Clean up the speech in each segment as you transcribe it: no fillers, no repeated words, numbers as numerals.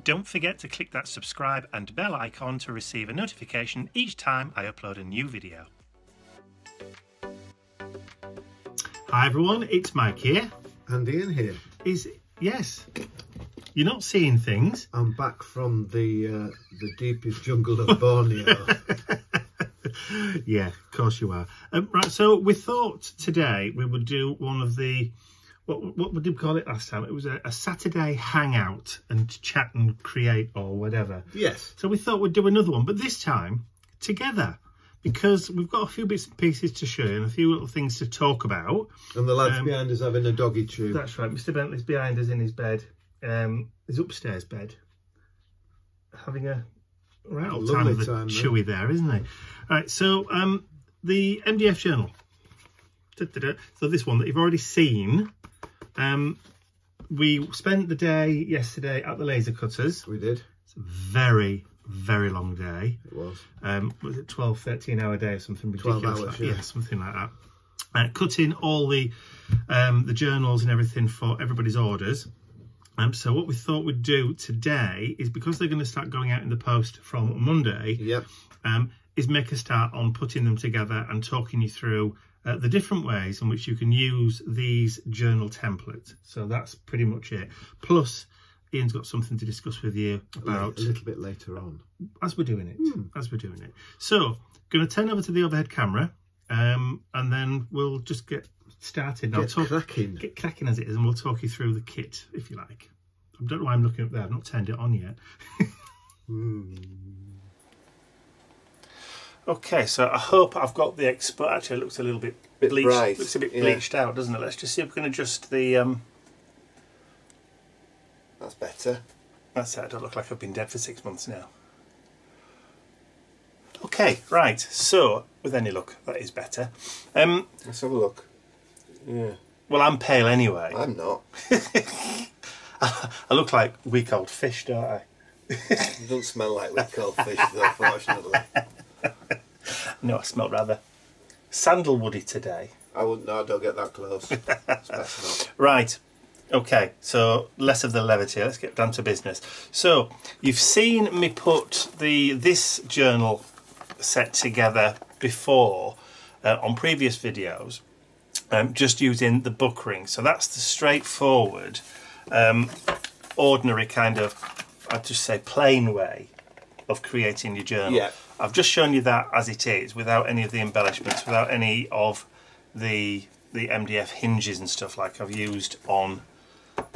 Don't forget to click that subscribe and bell icon to receive a notification each time I upload a new video. Hi everyone, it's Mike here. And Ian here. Yes, you're not seeing things. I'm back from the deepest jungle of Borneo. Yeah, of course you are. Right, so we thought today we would do one of the, what did we call it last time? It was a Saturday hangout and chat and create or whatever. Yes. So we thought we'd do another one, but this time together, because we've got a few bits and pieces to show you and a few little things to talk about. And the lad's behind us having a doggy chew. That's right, Mr. Bentley's behind us in his bed, his upstairs bed, having a right old time with the chewy there, isn't he? Right, so the MDF journal. So this one that you've already seen, we spent the day yesterday at the laser cutters. We did. It's a very, very long day. It was. Was it 12, 13 hour day or something ridiculous? 12 hours, yeah, something like that. Cutting all the journals and everything for everybody's orders. So what we thought we'd do today is, because they're going to start going out in the post from Monday, yep, is make a start on putting them together and talking you through the different ways in which you can use these journal templates. So that's pretty much it. Plus, Ian's got something to discuss with you about a little bit later on, as we're doing it. So, going to turn over to the overhead camera, and then we'll just get started. Get cracking as it is, and we'll talk you through the kit, if you like. I don't know why I'm looking up there. I've not turned it on yet. Okay, so I hope I've got the expert. Actually, it looks a little bit bleached. Bright. Looks a bit bleached out, doesn't it? Let's just see if we can adjust the. That's better. That's it. I don't look like I've been dead for 6 months now. Okay, right. So, with any luck, that is better. Let's have a look. Yeah. Well, I'm pale anyway. I'm not. I look like week-old fish, don't I? You don't smell like week-old fish, though, fortunately. No, I smell rather sandalwoody today. I wouldn't know. I don't get that close. It's best not. Right. Okay, so less of the levity. Let's get down to business. So you've seen me put this journal set together before on previous videos, just using the book ring. So that's the straightforward, ordinary kind of, I'd just say plain way of creating your journal. Yeah. I've just shown you that as it is, without any of the embellishments, without any of the MDF hinges and stuff like I've used on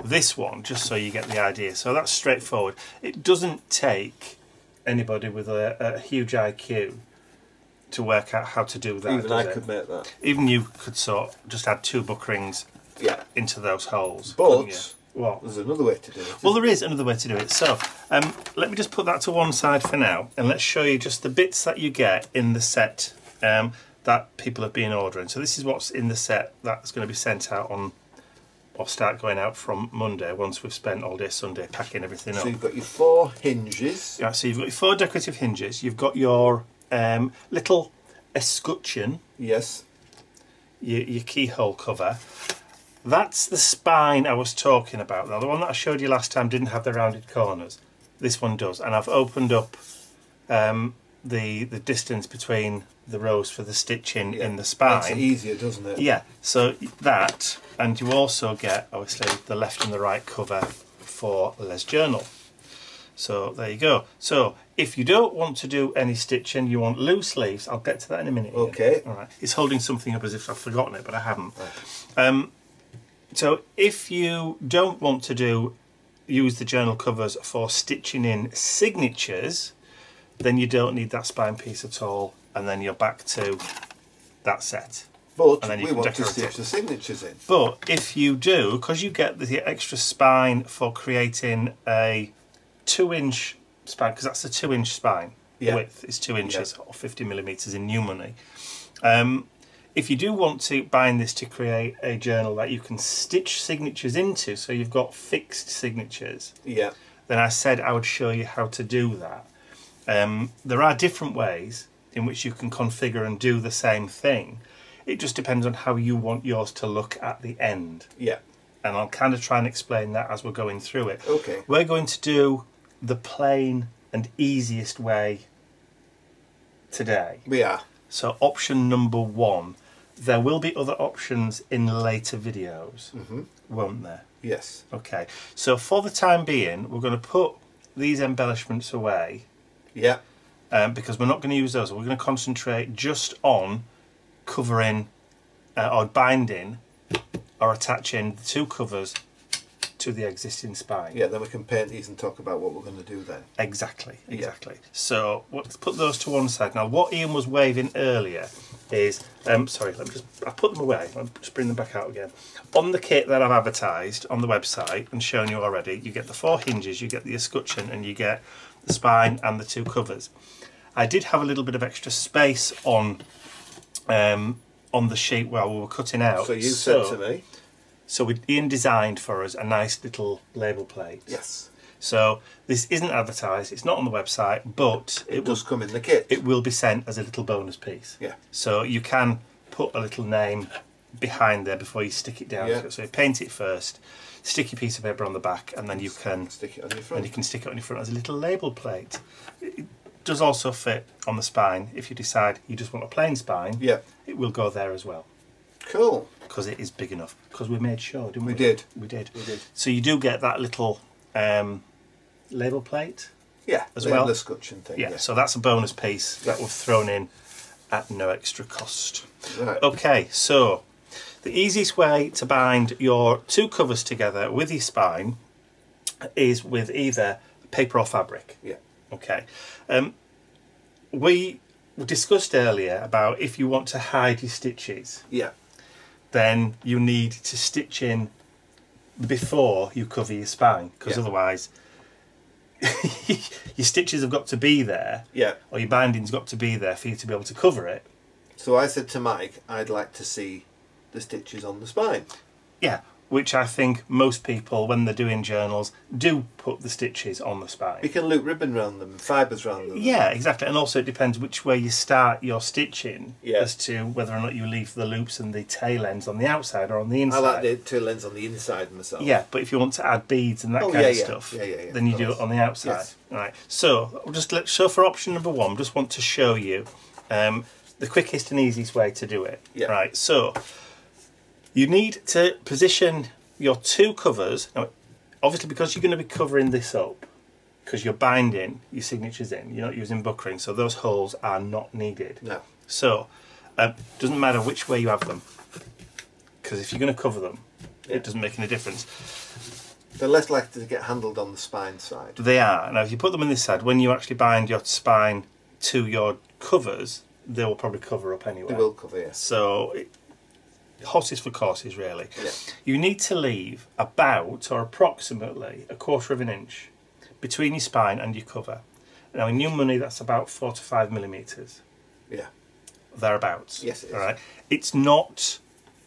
this one, just so you get the idea. So that's straightforward. It doesn't take anybody with a huge IQ to work out how to do that. Even I could make that. Even you could just add 2 book rings into those holes. But what? There's another way to do it. Well, there is another way to do it. So let me just put that to one side for now, and let's show you just the bits that you get in the set that people have been ordering. So this is what's in the set that's going to be sent out on, or start going out from Monday, once we've spent all day Sunday packing everything up. So you've got your 4 hinges. Yeah, so you've got your 4 decorative hinges. You've got your little escutcheon. Yes. Your keyhole cover. That's the spine I was talking about. Now, the one that I showed you last time didn't have the rounded corners. This one does, and I've opened up the distance between the rows for the stitching in the spine. Makes it easier, doesn't it? Yeah, so that, and you also get, obviously, the left and the right cover for Les Journal. So there you go. So if you don't want to do any stitching, you want loose leaves, I'll get to that in a minute. Okay. All right. It's holding something up as if I've forgotten it, but I haven't. Right. So if you don't want to use the journal covers for stitching in signatures, then you don't need that spine piece at all, and then you're back to that set. But and then we want to stitch the signatures in. But if you do, because you get the extra spine for creating a 2-inch spine, because that's a 2-inch spine width is 2 inches or 50mm in new money. If you do want to bind this to create a journal that you can stitch signatures into, so you've got fixed signatures, then I said I would show you how to do that. There are different ways in which you can configure and do the same thing. It just depends on how you want yours to look at the end. Yeah. And I'll kind of try and explain that as we're going through it. Okay. We're going to do the plain and easiest way today. We are. So option number 1. There will be other options in later videos, won't there? Yes. Okay. So for the time being, we're going to put these embellishments away. Yeah. Because we're not going to use those. We're going to concentrate just on covering or binding or attaching the 2 covers to the existing spine. Yeah, then we can paint these and talk about what we're going to do then. Exactly. So let's put those to one side. Now, what Ian was waving earlier is, sorry, I put them away. I'll just bring them back out again. On the kit that I've advertised on the website and shown you already, you get the 4 hinges, you get the escutcheon, and you get the spine and the 2 covers. I did have a little bit of extra space on the sheet while we were cutting out. So you said to me. So Ian designed for us a nice little label plate. Yes. So this isn't advertised, it's not on the website, but it does come in the kit. It will be sent as a little bonus piece. Yeah. So you can put a little name behind there before you stick it down. Yeah. So you paint it first, stick your piece of paper on the back, and then you can stick it on your front. And you can stick it on your front as a little label plate. It does also fit on the spine. If you decide you just want a plain spine, yeah, it will go there as well. Cool. Because it is big enough. Because we made sure, didn't we? We did. We did. So you do get that little label plate. Yeah, as well. The escutcheon thing. Yeah. So that's a bonus piece that we've thrown in at no extra cost. Right. Okay. So the easiest way to bind your 2 covers together with your spine is with either paper or fabric. Yeah. Okay. We discussed earlier about if you want to hide your stitches. Yeah. Then you need to stitch in before you cover your spine, because otherwise your stitches have got to be there, or your binding's got to be there for you to be able to cover it. So I said to Mike, I'd like to see the stitches on the spine. Yeah, which I think most people, when they're doing journals, do put the stitches on the spine. You can loop ribbon around them, fibres around them. Yeah, exactly. And also it depends which way you start your stitching as to whether or not you leave the loops and the tail ends on the outside or on the inside. I like the tail ends on the inside myself. Yeah, but if you want to add beads and that kind of stuff, then you do it on the outside. Yes. Right. So for option number 1, just want to show you the quickest and easiest way to do it. Yeah. Right. So you need to position your 2 covers. Now, obviously, because you're going to be covering this up, because you're binding your signatures in, you're not using buckring, so those holes are not needed. No. So doesn't matter which way you have them, because if you're going to cover them, it doesn't make any difference. They're less likely to get handled on the spine side. They are. Now, if you put them on this side, when you actually bind your spine to your covers, they will probably cover up anyway. They will cover, yes. So horses for courses, really. Yeah. You need to leave about, or approximately, 1/4 of an inch between your spine and your cover. Now, in new money, that's about 4 to 5 millimetres. Yeah. Thereabouts. Yes, it is. All right. It's not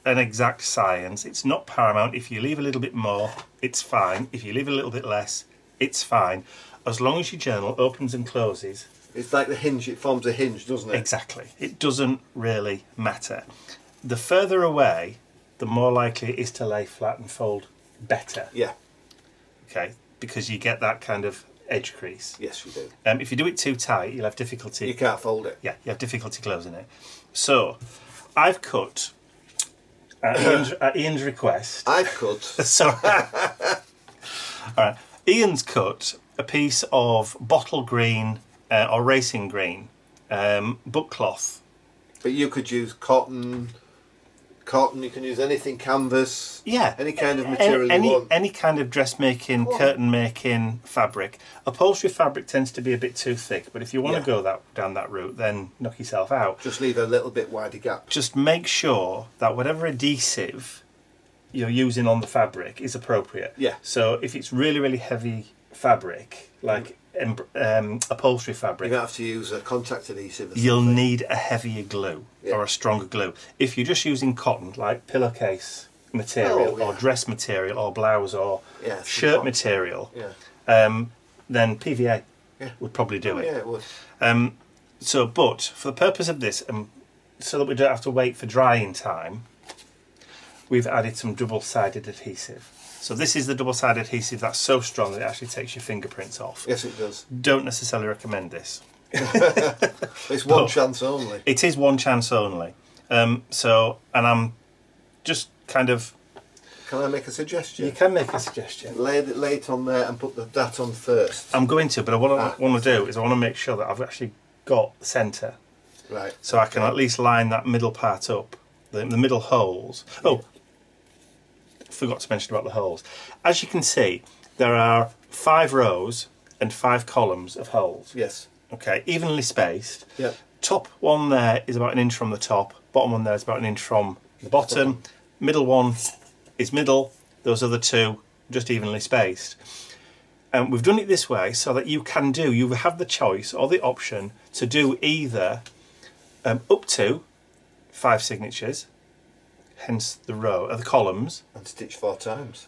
an exact science. It's not paramount. If you leave a little bit more, it's fine. If you leave a little bit less, it's fine. As long as your journal opens and closes. It's like the hinge. It forms a hinge, doesn't it? Exactly. It doesn't really matter. The further away, the more likely it is to lay flat and fold better. Yeah. Okay, because you get that kind of edge crease. Yes, you do. If you do it too tight, you'll have difficulty. You can't fold it. Yeah, you have difficulty closing it. So, I've cut, at Ian's request... I've cut... Sorry. Alright, Ian's cut a piece of bottle green or racing green book cloth. But you could use cotton, you can use anything, canvas, any kind of material you want. Any kind of dressmaking, curtain making fabric. Upholstery fabric tends to be a bit too thick, but if you want to go down that route, then knock yourself out. Just leave a little bit wider gap. Just make sure that whatever adhesive you're using on the fabric is appropriate. Yeah. So if it's really, really heavy fabric, like upholstery fabric, you have to use a contact adhesive or you'll something. need a heavier glue or a stronger glue. If you're just using cotton, like pillowcase material or dress material or blouse or shirt material, then PVA would probably do it. Yeah, it would. But for the purpose of this, so that we don't have to wait for drying time, we've added some double-sided adhesive. So this is the double-sided adhesive that's so strong that it actually takes your fingerprints off. Yes, it does. Don't necessarily recommend this. It's one chance only. It is one chance only. And I'm just kind of... Can I make a suggestion? You can make a suggestion. Lay it on there and put that on first. I'm going to, but what I want to do is I want to make sure that I've actually got the centre. Right. So I can at least line that middle part up, the middle holes. Oh, forgot to mention about the holes. As you can see, there are 5 rows and 5 columns of holes. Yes. Okay, evenly spaced. Yeah. Top one there is about 1 inch from the top. Bottom one there is about 1 inch from the bottom. Middle one is middle. Those other 2 just evenly spaced. And we've done it this way so that you have the choice or the option to do either up to 5 signatures, hence the row, the columns. And stitch 4 times.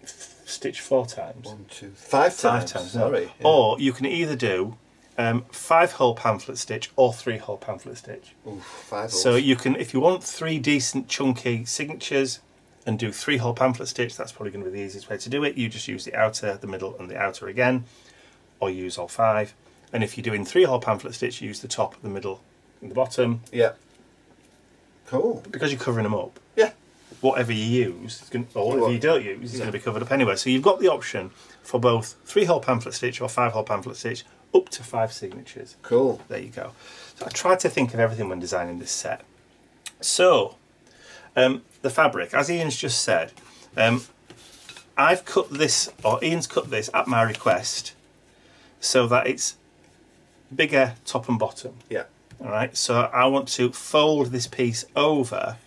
Stitch 4 times. 1, 2, 5 times. 5 times. Sorry. Yeah. Or you can either do 5-hole pamphlet stitch or 3-hole pamphlet stitch. Ooh, 5 holes. So you can, if you want 3 decent chunky signatures and do 3-hole pamphlet stitch, that's probably going to be the easiest way to do it. You just use the outer, the middle and the outer again, or use all 5. And if you're doing 3-hole pamphlet stitch, you use the top, the middle and the bottom. Yeah. Cool. Because you're covering them up. Yeah. Whatever you use, or whatever you don't use, is going to be covered up anyway. So you've got the option for both 3-hole pamphlet stitch or 5-hole pamphlet stitch, up to 5 signatures. Cool. There you go. So I tried to think of everything when designing this set. So, the fabric, as Ian's just said, I've cut this, or Ian's cut this at my request, so that it's bigger top and bottom. Yeah. All right. So I want to fold this piece over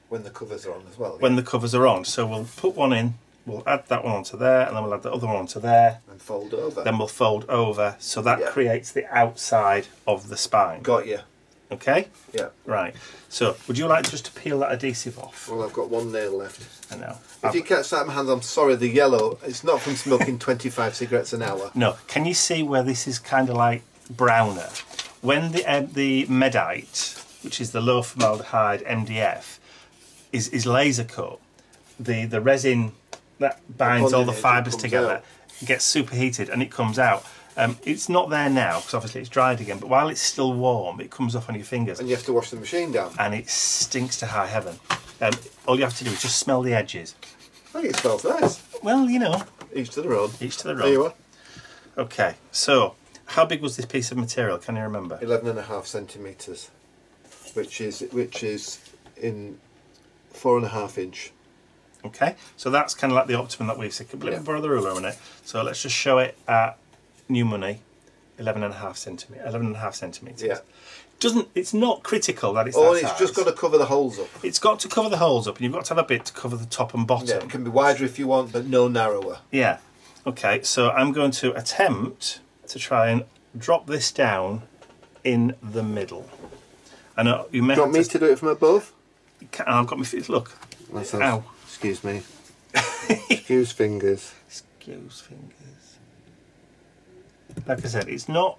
when the covers are on as well. When the covers are on. So we'll put one in, we'll add that one onto there, and then we'll add the other one onto there. And fold over. Then we'll fold over, so that creates the outside of the spine. Got you. Okay? Yeah. Right. So, would you like just to peel that adhesive off? Well, I've got 1 nail left. I know. If you catch that in my hands, I'm sorry, the yellow, it's not from smoking 25 cigarettes an hour. No. Can you see where this is kind of like browner? When the Medite, which is the low formaldehyde MDF, is laser cut, the resin that binds all the fibres together gets superheated and it comes out. It's not there now because obviously it's dried again, but while it's still warm it comes off on your fingers. And you have to wash the machine down. And it stinks to high heaven. All you have to do is just smell the edges. I think it smells nice. Well, you know. Each to their own. Each to their own. There you are. Okay, so how big was this piece of material? Can you remember? 11.5 centimetres, which is in 4.5 inch. Okay, so that's kind of like the optimum that we've said. Let me borrow the ruler a minute. So let's just show it at new money, 11.5 centimetres. Yeah. It's not critical that it's that size. It's just got to cover the holes up. It's got to cover the holes up, and you've got to have a bit to cover the top and bottom. Yeah, it can be wider if you want, but no narrower. Yeah. Okay, so I'm going to attempt to try and drop this down in the middle. I know you may. Do you want me to do it from above? I've got my feet. Look. Ow. Excuse me. Excuse fingers. Excuse fingers. Like I said, it's not.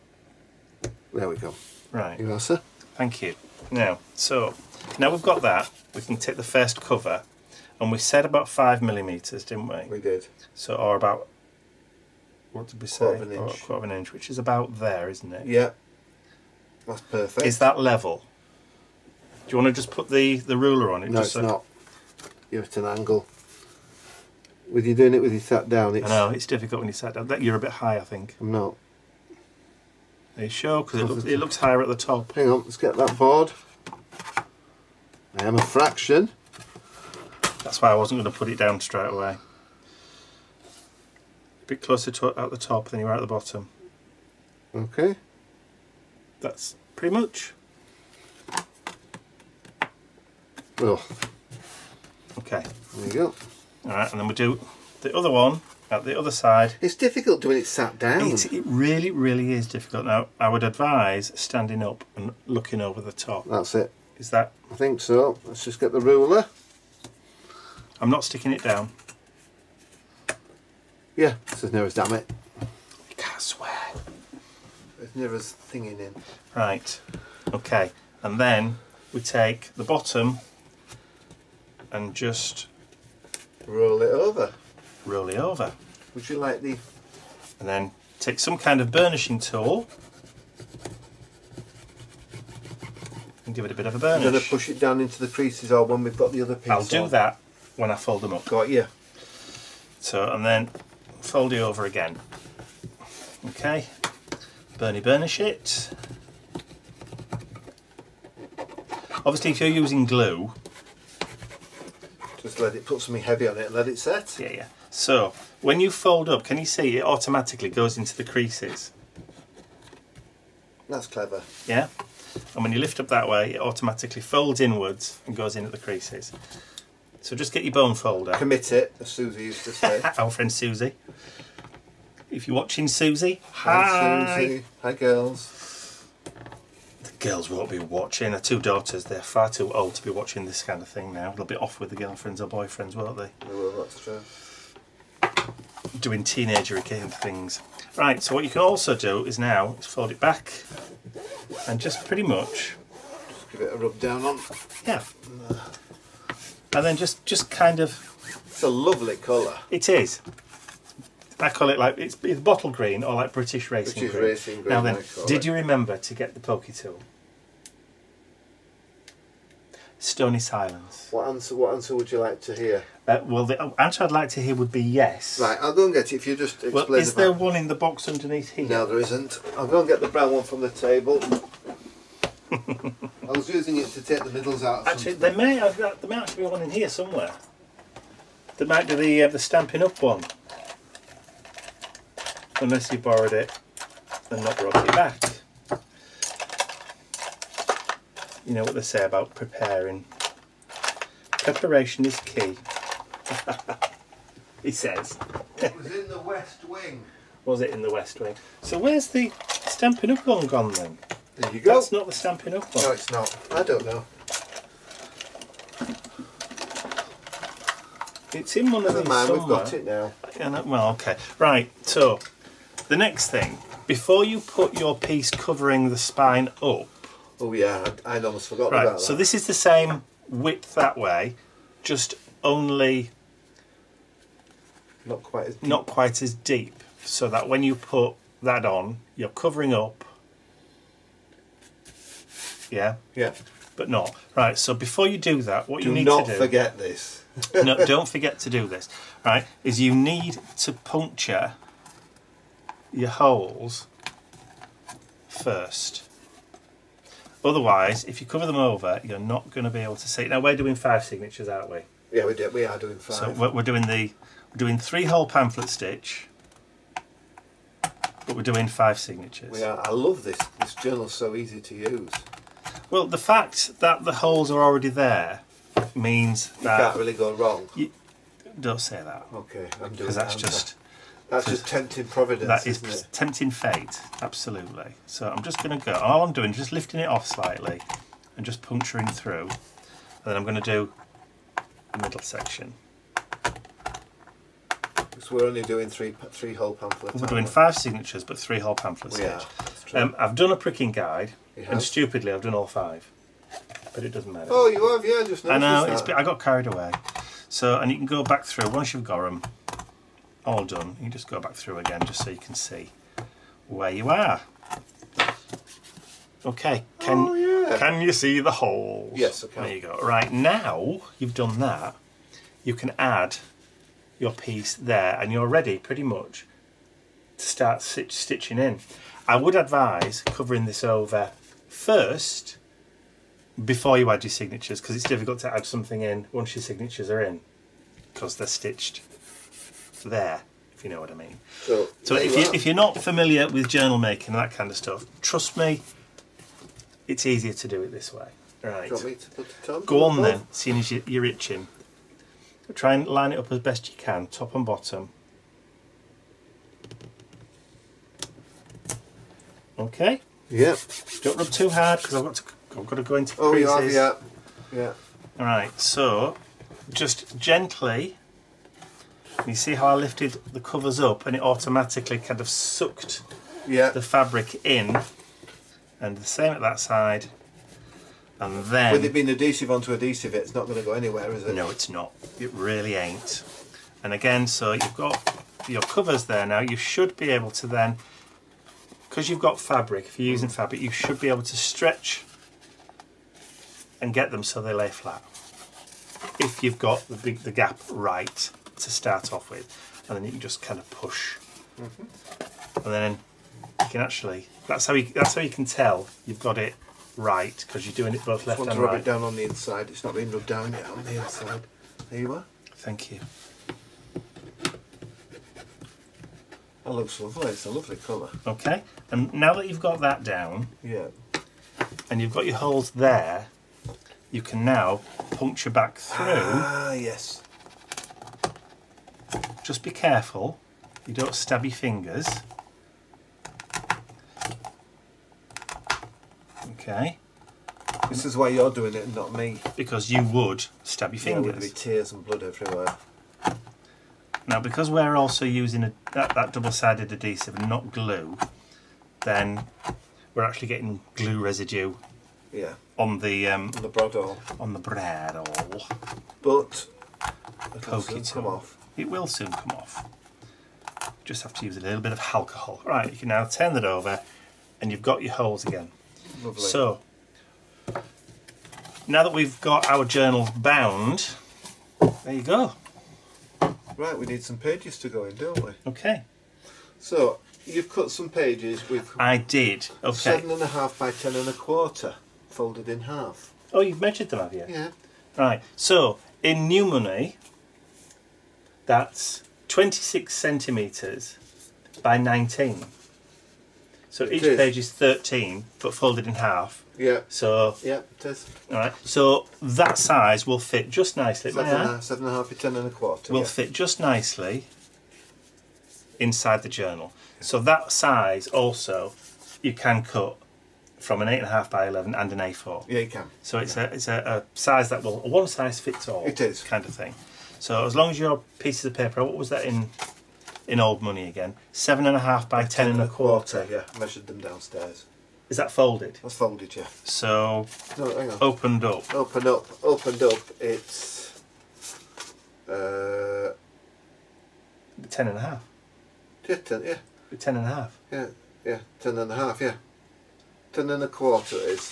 There we go. Right. You are, sir. Thank you. Now we've got that, we can take the first cover, and we said about 5mm, didn't we? We did. So, or about, what did we say? Quarter of an inch. Quarter of an inch, which is about there, isn't it? Yeah. That's perfect. Is that level? Do you want to just put the ruler on it? No, it's not. You're at an angle. With you doing it with you sat down, I know, it's difficult when you sat down. You're a bit high, I think. I'm not. Are you sure? Because it looks higher at the top. Hang on, let's get that board. I am a fraction. That's why I wasn't going to put it down straight away. A bit closer to at the top than you are at the bottom. Okay. That's pretty much. Oh. Okay. There you go. Alright, and then we do the other one at the other side. It's difficult doing it sat down. It really, really is difficult. Now, I would advise standing up and looking over the top. That's it. Is that? I think so. Let's just get the ruler. I'm not sticking it down. Yeah, it's as near as damn it. You can't swear. As near as thinging in. Right. Okay. And then we take the bottom and just Roll it over. Roll it over. Would you like the... And then take some kind of burnishing tool and give it a bit of a burnish. I'm going to push it down into the creases or when we've got the other piece I'll do that when I fold them up. Got you. So, and then fold it over again. Okay. Burnish it. Obviously, if you're using glue, just let it, put something heavy on it and let it set. Yeah. So, when you fold up, can you see it automatically goes into the creases? That's clever. Yeah? And when you lift up that way, it automatically folds inwards and goes in at the creases. So just get your bone folder. Commit it, as Susie used to say. Our friend Susie. If you're watching, Susie, hi Susie. Hi girls. The girls won't be watching. They're 2 daughters. They're far too old to be watching this kind of thing now. They'll be off with the girlfriends or boyfriends, won't they? They will, that's true. Doing teenager things. Right, so what you can also do is now fold it back and just pretty much... Just give it a rub down on. Yeah. And then just kind of... It's a lovely colour. It is. I call it like, it's either bottle green or like British racing green. Racing green. Now then, did you remember to get the pokey tool? Stony silence. What answer would you like to hear? Well, the answer I'd like to hear would be yes. Right, I'll go and get it if you just explain. Well, is there one in the box underneath here? No, there isn't. I'll go and get the brown one from the table. I was using it to take the middles out. Actually, there may actually be one in here somewhere. There might be the Stampin' Up one. Unless you borrowed it and not brought it back. You know what they say about preparing. Preparation is key. He says. It was in the West Wing. Was it in the West Wing? So where's the Stampin' Up one gone then? There you go. That's not the Stampin' Up one. No, it's not. I don't know. It's in one of these somewhere. We've got it now. Well, okay. Right, so the next thing, before you put your piece covering the spine up... Oh yeah, I'd almost forgotten about that. So this is the same width that way, just only... Not quite as deep. Not quite as deep, so that when you put that on, you're covering up. Yeah? Yeah. But not. Right, so before you do that, what you need Do to not do... forget this. No, don't forget to do this. Right, is you need to puncture your holes first. Otherwise, if you cover them over, you're not going to be able to see. Now we're doing 5 signatures, aren't we? Yeah, we are doing 5. So we're doing 3-hole pamphlet stitch, but we're doing 5 signatures. We are. I love this. This journal's so easy to use. Well, the fact that the holes are already there means that you can't really go wrong. Don't say that. Okay, I'm doing. Because that's just. That's just tempting providence. That is isn't it? Tempting fate, absolutely. So I'm just going to go, all I'm doing is just lifting it off slightly and just puncturing through. And then I'm going to do the middle section. Because we're only doing 3-hole pamphlets. We're doing 5 signatures, but 3-hole pamphlet stitch. Yeah, that's true. I've done a pricking guide, and stupidly I've done all 5. But it doesn't matter. Oh, you have? Yeah, just noticed I know, that. I got carried away. So, and you can go back through, once you've got them all done, you can just go back through again just so you can see where you are. Okay, can you see the holes? Yes, I can. There you go. Right, now you've done that, you can add your piece there and you're ready pretty much to start stitching in. I would advise covering this over first before you add your signatures, because it's difficult to add something in once your signatures are in because they're stitched there, if you know what I mean. So if you're not familiar with journal making and that kind of stuff, trust me, it's easier to do it this way. Right. Do you want me to put it on? Go on then, seeing as you're itching. Try and line it up as best you can, top and bottom. Okay. Yeah. Don't rub too hard because I've got to go into the creases. creases. Yeah. Yeah. All right. So just gently. You see how I lifted the covers up and it automatically kind of sucked the fabric in, and the same at that side. And then, with it being adhesive onto adhesive, it's not going to go anywhere, is it? No, it's not. It really ain't. And again, so you've got your covers there now. You should be able to then, because you've got fabric, if you're using fabric, you should be able to stretch and get them so they lay flat. If you've got the gap right to start off with, and then you can just kind of push, and then you can actually. That's how you can tell you've got it right, because you're doing it both left and right. I want to rub it down on the inside. It's not being rubbed down yet on the inside. There you are. Thank you. That looks lovely. It's a lovely colour. Okay, and now that you've got that down, yeah, and you've got your holes there, you can now puncture back through. Ah, yes. Just be careful, you don't stab your fingers. Okay. This is why you're doing it and not me. Because you would stab your fingers. There would be tears and blood everywhere. Now, because we're also using that double-sided adhesive and not glue, then we're actually getting glue residue. Yeah. On the bradawl. On the bradawl. But it'll soon come off. It will soon come off. Just have to use a little bit of alcohol. Right, you can now turn that over, and you've got your holes again. Lovely. So now that we've got our journal bound, there you go. Right, we need some pages to go in, don't we? Okay. So you've cut some pages with. I did. Okay. 7.5 by 10.25, folded in half. Oh, you've measured them, have you? Yeah. Right. So in new money, that's 26 centimetres by 19. So each page is 13, but folded in half. Yeah. So. Yeah, it is. All right. So that size will fit just nicely. 7.5 by 10.25. Will fit just nicely inside the journal. So that size also you can cut from an 8.5 by 11 and an A4. Yeah, you can. So it's a size that will one size fits all. It is kind of thing. So as long as your pieces of paper, what was that in old money again? 7.5 by 10.25. Yeah, measured them downstairs. Is that folded? That's folded, yeah. So no, hang on. Opened up. Opened up. It's 10.5. Yeah, 10. Yeah. 10.5. Yeah, yeah, 10.5. Yeah, 10.25 is.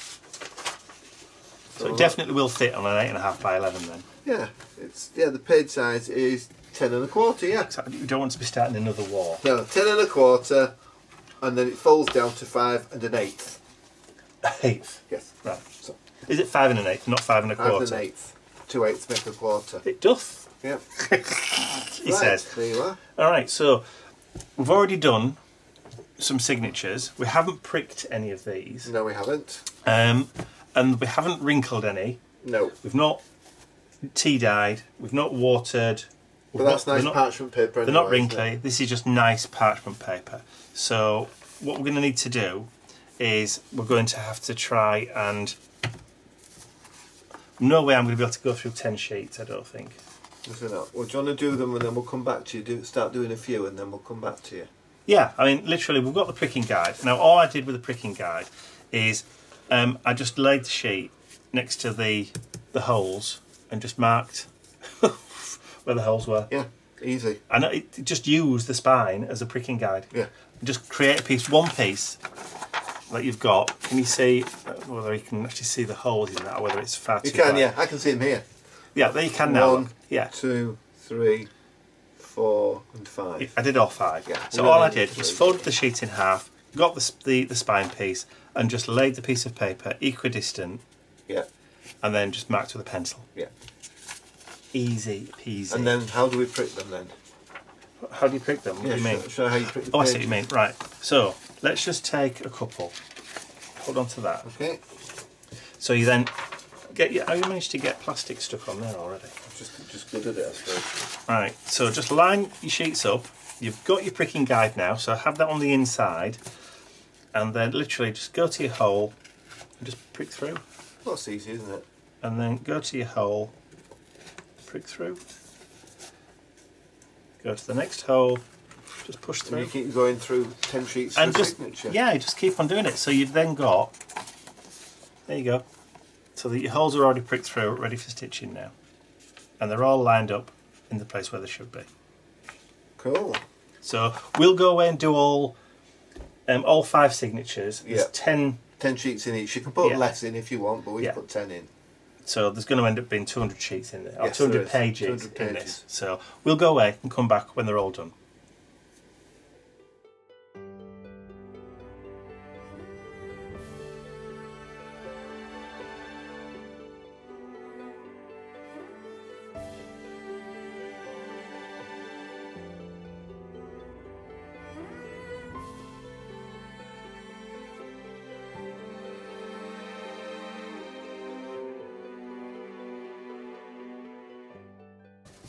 So it definitely will fit on an 8.5 by 11 then. Yeah, the page size is 10.25. Yeah. Exactly. You don't want to be starting another war. No, 10.25, and then it folds down to 5 1/8. 1/8. Yes. Right. So is it 5 1/8, not 5 1/4? 5 1/8. 2/8 make a quarter. It doth. Yeah. He says. There you are. All right. So we've already done some signatures. We haven't pricked any of these. No, we haven't. And we haven't wrinkled any. No. We've not tea-dyed. We've not watered. But that's nice parchment paper. They're not wrinkly. This is just nice parchment paper. So what we're going to need to do is we're going to have to try and. No way I'm going to be able to go through 10 sheets. I don't think. Well, do you want to do them and then we'll come back to you? Start doing a few and then we'll come back to you. Yeah, I mean, literally, we've got the pricking guide. Now, all I did with the pricking guide is I just laid the sheet next to the holes and just marked where the holes were. Yeah, easy. And just use the spine as a pricking guide. Yeah. Just create one piece that you've got. Can you see whether you can actually see the holes in that, or whether it's far too You can, wide? yeah. I can see them here. Yeah, there you can now. 1, yeah. 2, 3, 4, and 5. I did all 5. Yeah. So all I did was folded the sheet in half, got the spine piece, and just laid the piece of paper equidistant. Yeah. And then just marked with a pencil. Yeah. Easy peasy. And then how do we prick them then? How do you prick them? What do you mean? Show how you prick the I see what you mean. Right. So let's just take a couple. Hold on to that. Okay. So you then get you managed to get plastic stuck on there already. Just good at it, I suppose. Right. So just line your sheets up. You've got your pricking guide now. So have that on the inside, and then literally just go to your hole and just prick through. Well, that's easy, isn't it? And then go to your hole, prick through. Go to the next hole, just push through. And you keep going through 10 sheets and for just signature. Yeah, just keep on doing it. So you've then got, there you go, so that your holes are already pricked through, ready for stitching now, and they're all lined up in the place where they should be. Cool. So we'll go away and do all 5 signatures. There's 10 sheets in each. You can put less in if you want, but we put 10 in. So there's going to end up being 200 sheets in there, or Yes, 200 pages in this. So we'll go away and come back when they're all done.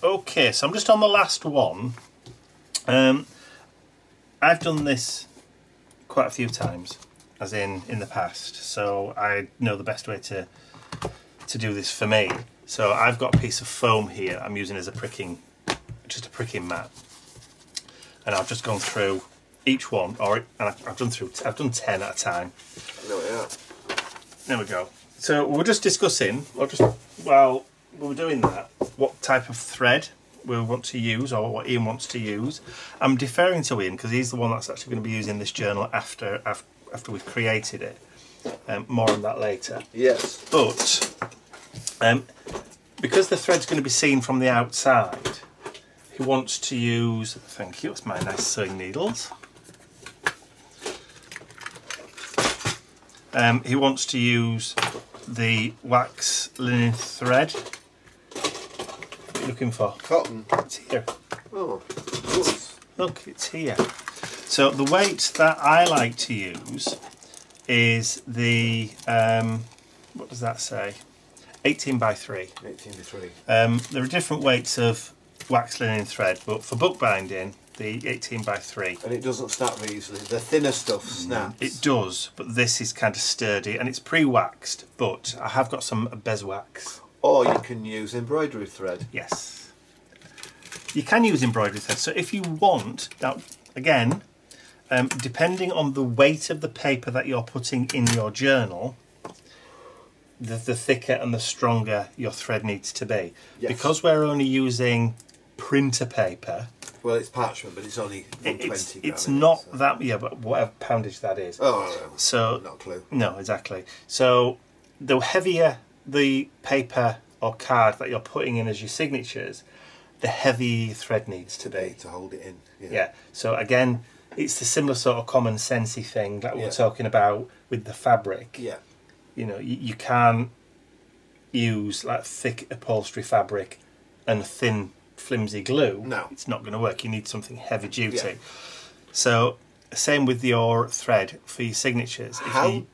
Okay, so I'm just on the last one. I've done this quite a few times, as in the past, so I know the best way to do this for me. So I've got a piece of foam here I'm using as a pricking, just a pricking mat, and I've just gone through each one, and I've done 10 at a time. There we go. So we're just discussing, while we were doing that, what type of thread we want to use, or what Ian wants to use. I'm deferring to Ian because he's the one that's actually going to be using this journal after we've created it. More on that later. Yes. But because the thread's going to be seen from the outside, he wants to use, thank you, it's my nice sewing needles. He wants to use the wax linen thread. What are you looking for? Cotton. It's here. Oh, nice. Look, it's here. So the weight that I like to use is the, what does that say? 18 by 3. 18 by 3. There are different weights of wax linen thread, but for bookbinding, the 18 by 3. And it doesn't snap very easily. The thinner stuff snaps. It does, but this is kind of sturdy, and it's pre-waxed, but I have got some beeswax. Or you can use embroidery thread. Yes. You can use embroidery thread, so if you want, now again, depending on the weight of the paper that you're putting in your journal, the thicker and the stronger your thread needs to be. Yes. Because we're only using printer paper. Well, it's parchment, but it's only 120 It's not so. That, yeah, but whatever poundage that is. Oh, so not a clue. No, exactly. So the heavier the paper or card that you're putting in as your signatures, the heavier your thread needs to be. To hold it in. Yeah. So again, it's the similar sort of common sensey thing that we were talking about with the fabric. Yeah. You know, you can't use like thick upholstery fabric and thin flimsy glue. No. It's not going to work. You need something heavy duty. Yeah. So same with your thread for your signatures. Sorry,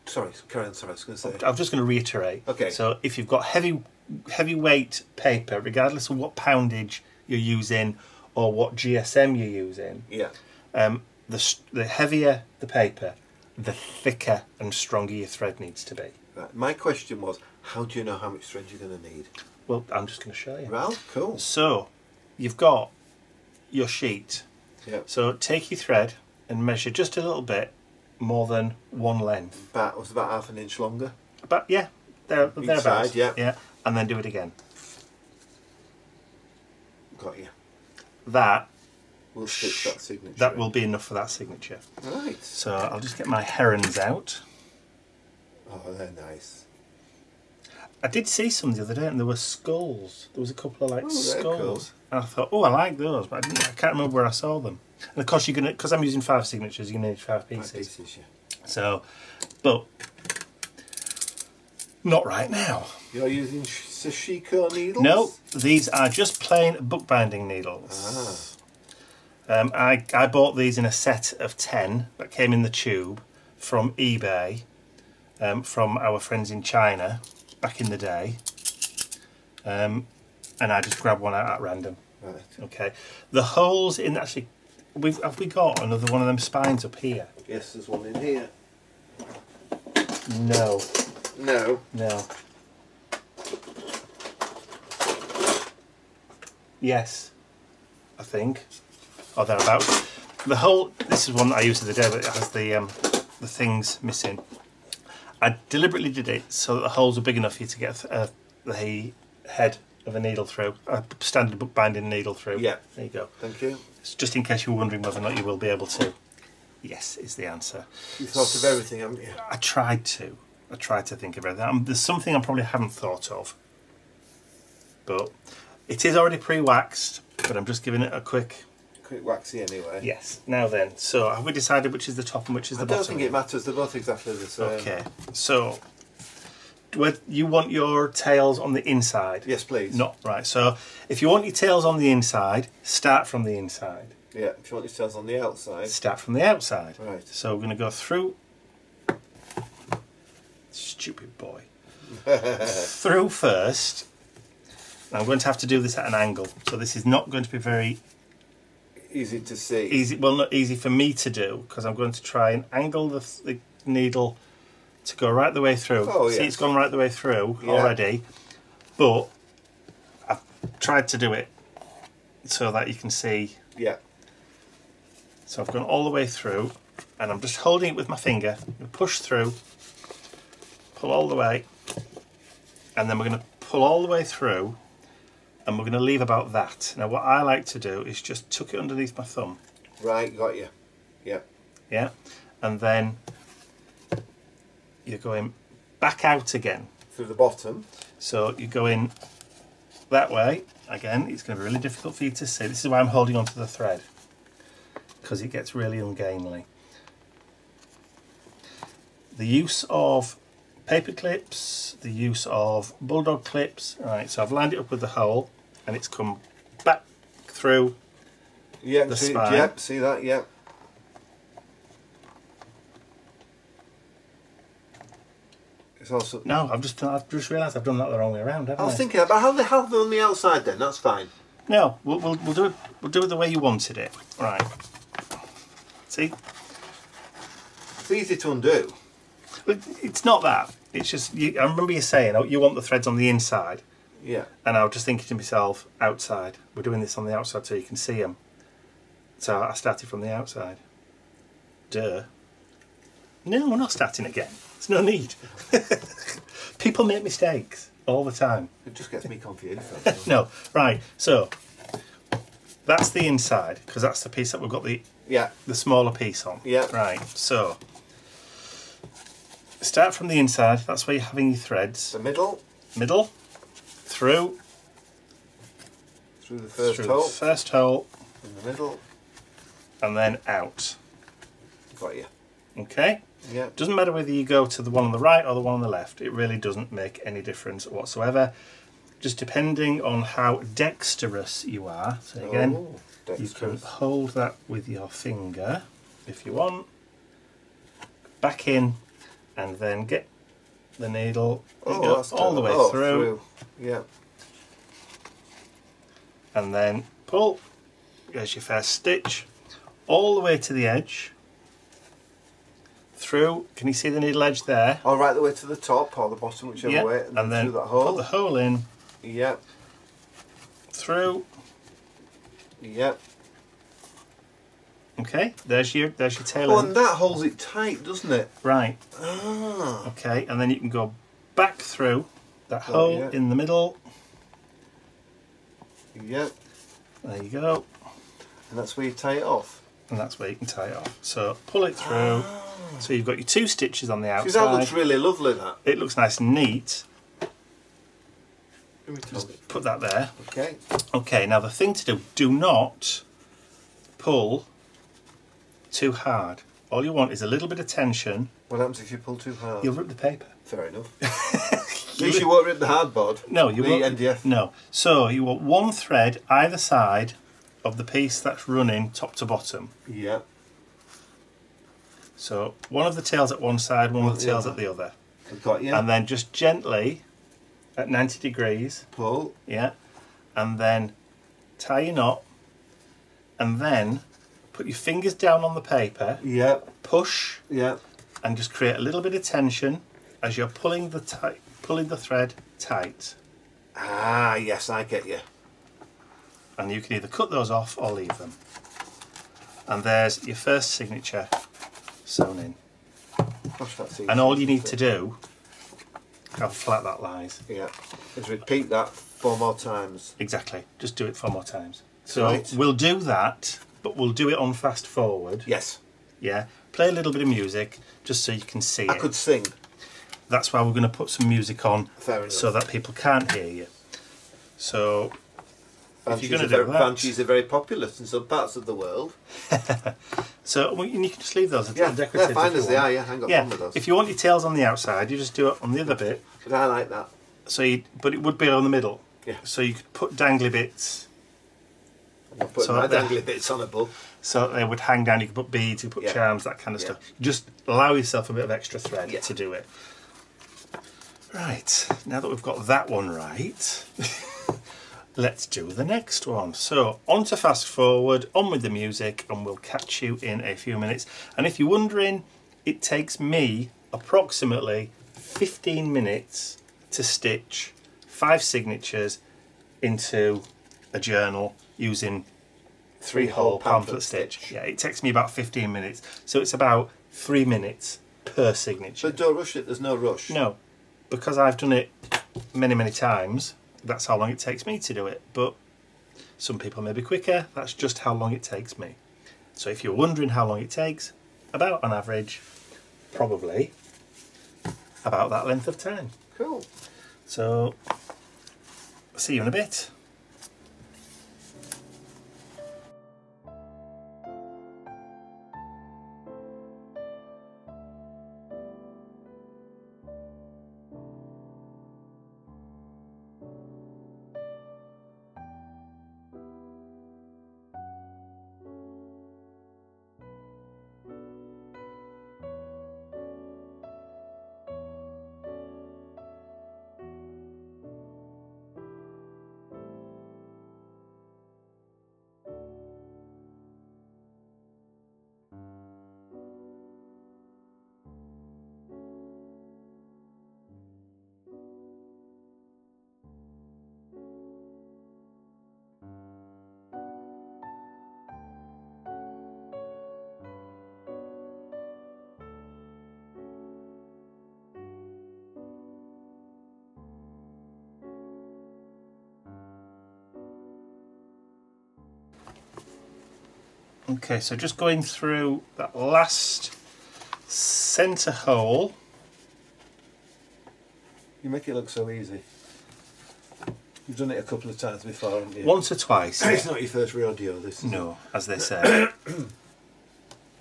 Karen, sorry, I was going to say. I'm just going to reiterate. Okay. So if you've got heavyweight paper, regardless of what poundage you're using or what GSM you're using, the heavier the paper, the thicker and stronger your thread needs to be. Right. My question was, how do you know how much thread you're going to need? Well, I'm just going to show you. Well, cool. So you've got your sheet. Yeah. So take your thread and measure just a little bit more than one length. Was about half an inch longer? About, yeah. Thereabouts. Side, yeah. Yeah. And then do it again. Got you. That will stitch that signature. That will be enough for that signature. Right. So I'll just get my herons out. Oh, they're nice. I did see some the other day, and there were skulls. There was a couple of like skulls, cool. and I thought, oh, I like those, but I can't remember where I saw them. And of course, because I'm using 5 signatures, you're gonna need 5 pieces. 5 pieces, yeah. So, but not right now. You're using Sashiko needles? No, these are just plain bookbinding needles. I bought these in a set of 10 that came in the tube from eBay, from our friends in China back in the day, and I just grabbed one out at random. Right. Okay. The holes in actually, have we got another one of them spines up here? Yes, there's one in here. No. No. No. Yes, I think. Or thereabouts. The hole, this is one that I used the other day, but it has the things missing. I deliberately did it so that the holes are big enough for you to get the head of a needle through, a standard bookbinding needle through. Yeah. There you go. Thank you. It's just in case you were wondering whether or not you will be able to. Yes, is the answer. You thought of everything, haven't you? I tried to. I tried to think of everything. There's something I probably haven't thought of. But it is already pre-waxed, but I'm just giving it a quick waxy anyway. Yes. Now then, so have we decided which is the top and which is the bottom? I don't think it matters. They're both exactly the same. Okay. So, you want your tails on the inside? Yes, please. Not right. So, if you want your tails on the inside, start from the inside. Yeah. If you want your tails on the outside, start from the outside. Right. So we're going to go through. Stupid boy. Through first. I'm going to have to do this at an angle, so this is not going to be very easy to see. Easy, well, not easy for me to do, because I'm going to try and angle the needle to go right the way through. Oh, See, yes. it's gone right the way through already, but I've tried to do it so that you can see. Yeah. So I've gone all the way through, and I'm just holding it with my finger. I'm going to push through, pull all the way, and then we're going to pull all the way through, and we're going to leave about that. Now what I like to do is just tuck it underneath my thumb. Right, got you. Yeah. Yeah, and then you're going back out again. Through the bottom. So you go in that way. Again, it's going to be really difficult for you to see. This is why I'm holding onto the thread, because it gets really ungainly. The use of paper clips, the use of bulldog clips. Right, so I've lined it up with the hole, and it's come back through the spine. Yep, see that, yep. It's also... No, I've just realised I've done that the wrong way around, haven't I? I was thinking about how they have them on the outside then, that's fine. No, we'll do it the way you wanted it. Right. See? It's easy to undo. It's not that. It's just, I remember you saying, oh, you want the threads on the inside. Yeah. And I was just thinking to myself, outside. We're doing this on the outside so you can see them. So I started from the outside. Duh. No, we're not starting again. There's no need. People make mistakes all the time. It just gets me confused. No, right. So that's the inside, because that's the piece that we've got the smaller piece on. Yeah. Right. So start from the inside. That's where you're having your threads. The middle. Middle. Through. Through the first hole. The first hole. In the middle. And then out. Got you. Okay. Yeah. Doesn't matter whether you go to the one on the right or the one on the left. It really doesn't make any difference whatsoever. Just depending on how dexterous you are. So again, you can hold that with your finger if you want. Back in, and then get the needle all the way through. Yeah. And then pull. There's your first stitch. All the way to the edge. Through, can you see the needle edge there? Oh, right the way to the top or the bottom, whichever way, and then through that hole. Put the hole in. Yep. Through. Yep. Okay, there's your tail Oh, end. and that holds it tight, doesn't it? Right. Ah. Okay, and then you can go back through that hole in the middle. Yep. There you go. And that's where you tie it off. And that's where you can tie it off. So pull it through. So you've got your two stitches on the outside. See, that looks really lovely, that. It looks nice and neat. Just put that there. Okay. Okay, now the thing to do not pull too hard. All you want is a little bit of tension. What happens if you pull too hard? You'll rip the paper. Fair enough. At least you won't rip the hardboard. No, you won't. NDF. No. So you want one thread either side of the piece that's running top to bottom. Yeah. So one of the tails at one side, one of the tails at the other. I've got you. And then just gently, at 90 degrees, pull. Yeah. And then tie your knot. And then put your fingers down on the paper. Yeah. Push. Yeah. And just create a little bit of tension as you're pulling the thread tight. Ah, yes, I get you. And you can either cut those off or leave them. And there's your first signature sewn in. Gosh, that's easy. And all you need to do, how flat that lies. Yeah, is repeat that 4 more times. Exactly. Just do it 4 more times. So we'll do that, but we'll do it on fast forward. Yes. Yeah. Play a little bit of music just so you can see it. I could sing. That's why we're going to put some music on so that people can't hear you. So if you're going to do that... Banshees are very popular in some parts of the world. So well, you can just leave those. Yeah, decorative. they're fine as they are, yeah. I ain't got fun with those. If you want your tails on the outside, you just do it on the other bit. But I like that. So but it would be on the middle. Yeah. So you could put dangly bits. I'm putting my dangly bits on a book. So they would hang down. You could put beads, you could put charms, that kind of stuff. Just allow yourself a bit of extra thread to do it. Right, now that we've got that one right, let's do the next one. So on to fast forward, on with the music, and we'll catch you in a few minutes. And if you're wondering, it takes me approximately 15 minutes to stitch 5 signatures into a journal using 3-hole pamphlet stitch. Yeah, it takes me about 15 minutes. So it's about 3 minutes per signature. But don't rush it, there's no rush. No, because I've done it many times, that's how long it takes me to do it. But some people may be quicker, that's just how long it takes me. So if you're wondering how long it takes, about on average, probably about that length of time. Cool. So, see you in a bit. Okay, so just going through that last centre hole. You make it look so easy. You've done it a couple of times before, haven't you? Once or twice. It's not your first rodeo, this is No, as they say.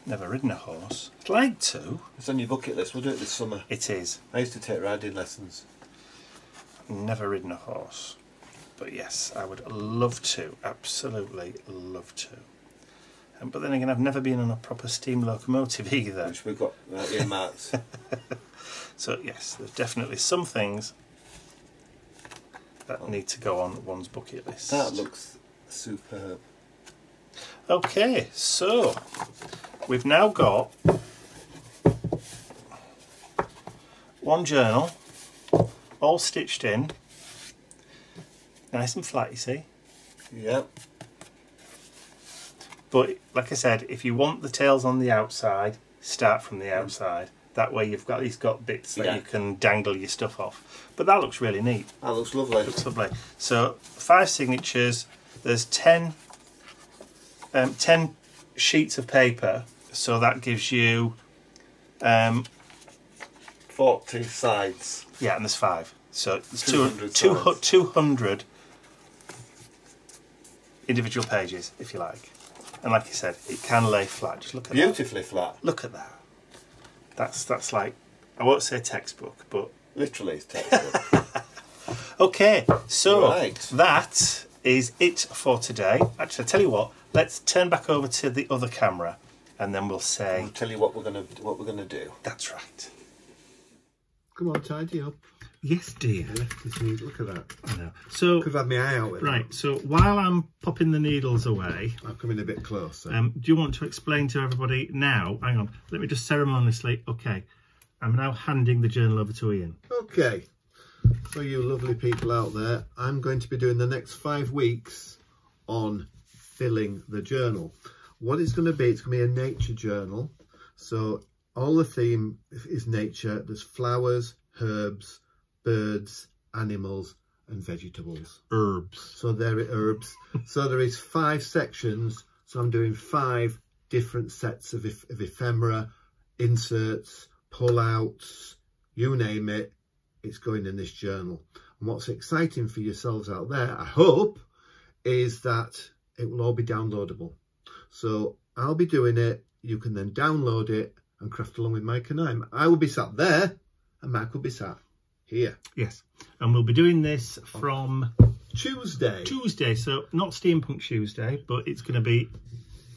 Never ridden a horse. I'd like to. It's on your bucket list, we'll do it this summer. It is. I used to take riding lessons. Never ridden a horse. But yes, I would love to. Absolutely love to. But then again, I've never been on a proper steam locomotive either. Which we've got earmarked. So yes, there's definitely some things that need to go on one's bucket list. That looks superb. Okay, so we've now got one journal, all stitched in, nice and flat, you see. Yep. But like I said, if you want the tails on the outside, start from the outside. That way you've got bits that you can dangle your stuff off. But that looks really neat. That looks lovely. Looks lovely. So 5 signatures. There's 10 sheets of paper. So that gives you 40 sides. Yeah, and there's 5. So it's 200 individual pages, if you like. And like I said, it can lay flat. Just look at that. Beautifully flat. Look at that. That's like, I won't say textbook, but literally it's textbook. Okay, so that is it for today. Actually, I tell you what, let's turn back over to the other camera, and then we'll say. We'll tell you what we're gonna do. That's right. Come on, tidy up. Yes, dear. Look at that. I know. So could have had my eye out with right. That. So while I'm popping the needles away, I'll come in a bit closer. Do you want to explain to everybody now? Hang on. Let me just ceremoniously. Okay, I'm now handing the journal over to Ian. Okay. So you lovely people out there, I'm going to be doing the next 5 weeks on filling the journal. What it's going to be, it's going to be a nature journal. So all the theme is nature. There's flowers, herbs, birds, animals and vegetables. Herbs. So there are herbs. So there is 5 sections. So I'm doing 5 different sets of ephemera, inserts, pull-outs, you name it. It's going in this journal. And what's exciting for yourselves out there, I hope, is that it will all be downloadable. So I'll be doing it. You can then download it and craft along with Mike and I will be sat there and Mike will be sat here. Yes. And we'll be doing this from Tuesday. So not Steampunk Tuesday, but it's going to be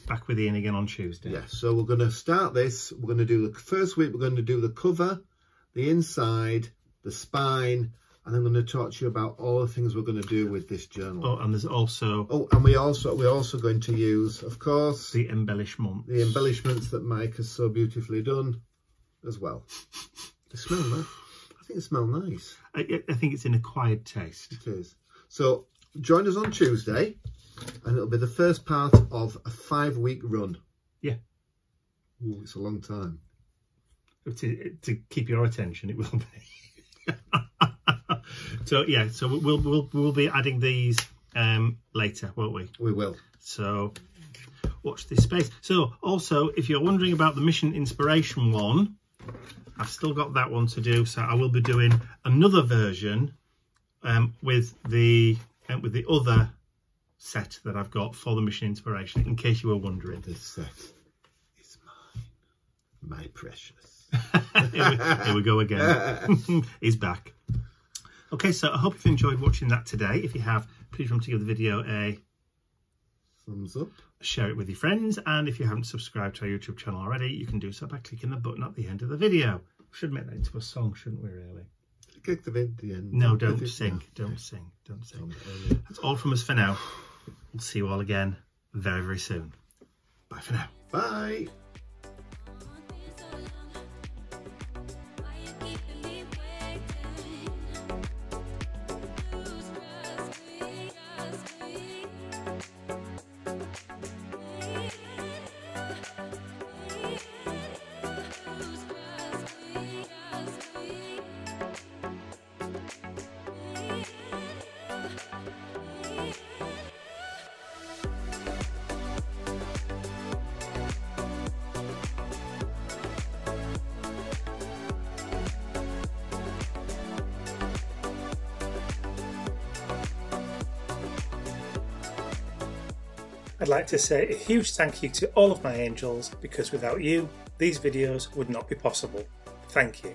back with Ian again on Tuesday. Yeah, so we're going to start this. We're going to do the first week, we're going to do the cover, the inside, the spine, and I'm going to talk to you about all the things we're going to do with this journal. Oh, and there's also... Oh, and we're also going to use, of course... the embellishments. The embellishments that Mike has so beautifully done as well. They smell nice. I think they smell nice. I think it's an acquired taste. It is. So, join us on Tuesday, and it'll be the first part of a 5-week run. Yeah. Ooh, it's a long time. To keep your attention, it will be. So yeah, so we'll be adding these later, won't we? We will. So watch this space. So also, if you're wondering about the mission inspiration one, I've still got that one to do. So I will be doing another version with the other set that I've got for the mission inspiration. In case you were wondering, this set is mine, my precious. Here we go again. He's back. Okay, so I hope you've enjoyed watching that today. If you have, please remember to give the video a thumbs up, share it with your friends, and if you haven't subscribed to our YouTube channel already, you can do so by clicking the button at the end of the video. We should make that into a song, shouldn't we, really? Click the vid at the end. No, don't sing. Don't sing. Don't sing. That's all from us for now. We'll see you all again very, very soon. Bye for now. Bye. I'd like to say a huge thank you to all of my angels, because without you, these videos would not be possible. Thank you.